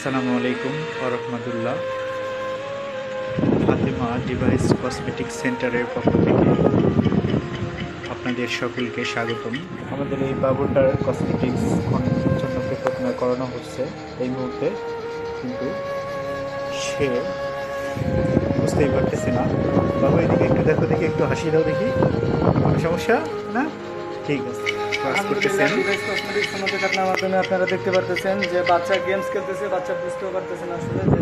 আসসালামু আলাইকুম ওয়া রাহমাতুল্লাহ। ফাতেমা ডিভাইস কসমেটিক সেন্টারের পক্ষ থেকে আপনাদের সকলকে স্বাগতম। আমাদের এই বাবুটার কসমেটিক্স জন্য পরিকল্পনা করানো হচ্ছে এই মুহূর্তে, কিন্তু সে বুঝতেই পারতেছে না। বাবু এদিকে একটু দেখো, দেখি একটু হাসি দাও দেখি, কোনো সমস্যা না? ঠিক আছে, ক্লাস করতেছেন। আপনার মাধ্যমে আপনারা দেখতে পারতেছেন যে বাচ্চা গেমস খেলতেছে, বাচ্চা বুঝতেও পারতেছে না আসলে যে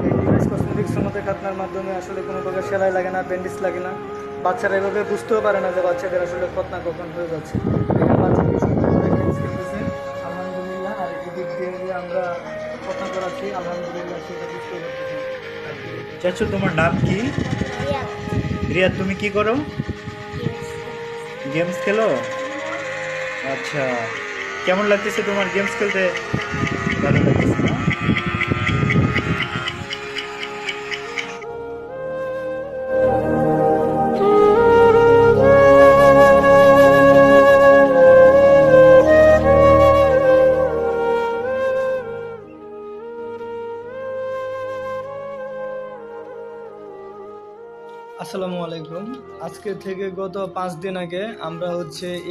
এই ডিভাইস কসমেটিক্স সমতে খাতনার মাধ্যমে আসলে কোনো প্রকার সেলাই লাগে না, ব্যান্ডেজ লাগে না। বাচ্চারা এভাবে বুঝতেও পারে না যে বাচ্চাদের আসলে খতনা কখন হয়ে যাচ্ছে। এখানে বাচ্চা কি সুন্দর করে গেমস খেলতেছে, আলহামদুলিল্লাহ। আর এদিক দিয়ে যে আমরা খতনা করাচ্ছি, আলহামদুলিল্লাহ, সেটা বুঝতেও পারতেছি। চাচু, তোমার নাম কি? রিয়া, তুমি কি করো? গেমস খেলো? আচ্ছা, কেমন লাগতেছে তোমার গেমস খেলতে? ভালো লাগতেছে না? আসসালামু আলাইকুম। আজকে থেকে গত 5 দিন আগে আমরা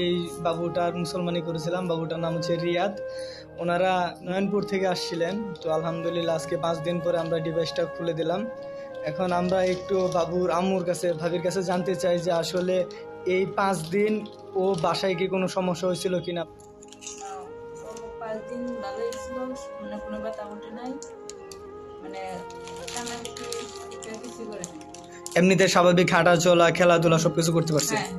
এই বাবুটার মুসলমানি করেছিলাম। বাবুটার নাম হচ্ছে রিয়াদ। ওনারা নয়নপুর থেকে আসছিলেন। তো আলহামদুলিল্লাহ আজকে 5 দিন পরে আমরা ডিভাইসটা খুলে দিলাম। এখন আমরা একটু বাবুর আম্মুর কাছে, ভাবির কাছে জানতে চাই যে আসলে এই 5 দিন ও বাসায় কি কোনো সমস্যা হয়েছিল কিনা। 5 দিন ভালোই ছিল, মানে কোনো ব্যথা ওঠে নাই, মানে কান্নাকাটি কিছু করে নাই। এমনিতে স্বাভাবিক হাঁটা চলা, খেলাধুলা সবকিছু করতে পারছে। হ্যাঁ,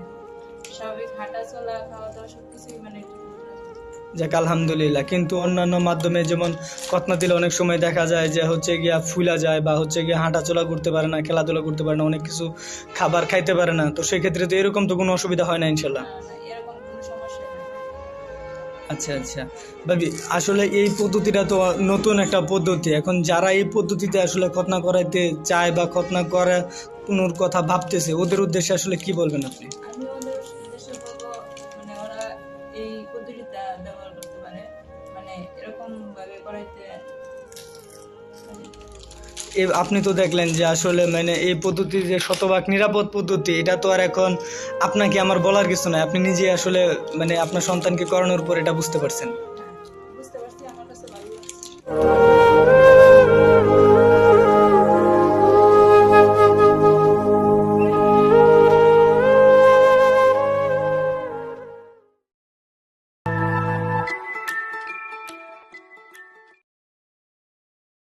স্বাভাবিক হাঁটা চলা, খাওয়া দাওয়া সবকিছুই মানে ঠিকমতো আছে। যাক আলহামদুলিল্লাহ। কিন্তু অন্যান্য মাধ্যমে যেমন খতনা দিলে অনেক সময় দেখা যায় যে গিয়া ফুলা যায় বা গিয়া হাঁটাচলা করতে পারে না, খেলাধুলা করতে পারে না, অনেক কিছু খাবার খাইতে পারে না। তো সেক্ষেত্রে তো এরকম তো কোনো অসুবিধা হয় না ইনশাল্লাহ। না, না, এরকম কোনো সমস্যা নেই। আচ্ছা আচ্ছা ভাবি, আসলে এই পদ্ধতিটা তো নতুন একটা পদ্ধতি। এখন যারা এই পদ্ধতিতে আসলে খতনা করাইতে চায় বা খতনা করা কোনোর কথা ভাবতেছে, ওদের উদ্দেশ্যে আসলে কি বলবেন আপনি? আমি ওদের উদ্দেশ্যে বলবো, মানে ওরা এই পদ্ধতিটা ব্যবহার করতে পারে, মানে এরকম ভাবে করাইতে। আপনি তো দেখলেন যে আসলে মানে এই পদ্ধতি যে শতভাগ নিরাপদ পদ্ধতি, এটা তো আর এখন আপনাকে আমার বলার কিছু নয়। আপনি নিজে আসলে মানে আপনার সন্তানকে করানোর পর এটা বুঝতে পারছেন। হ্যাঁ, বুঝতে পারছি, আমার কাছে ভালো লাগছে।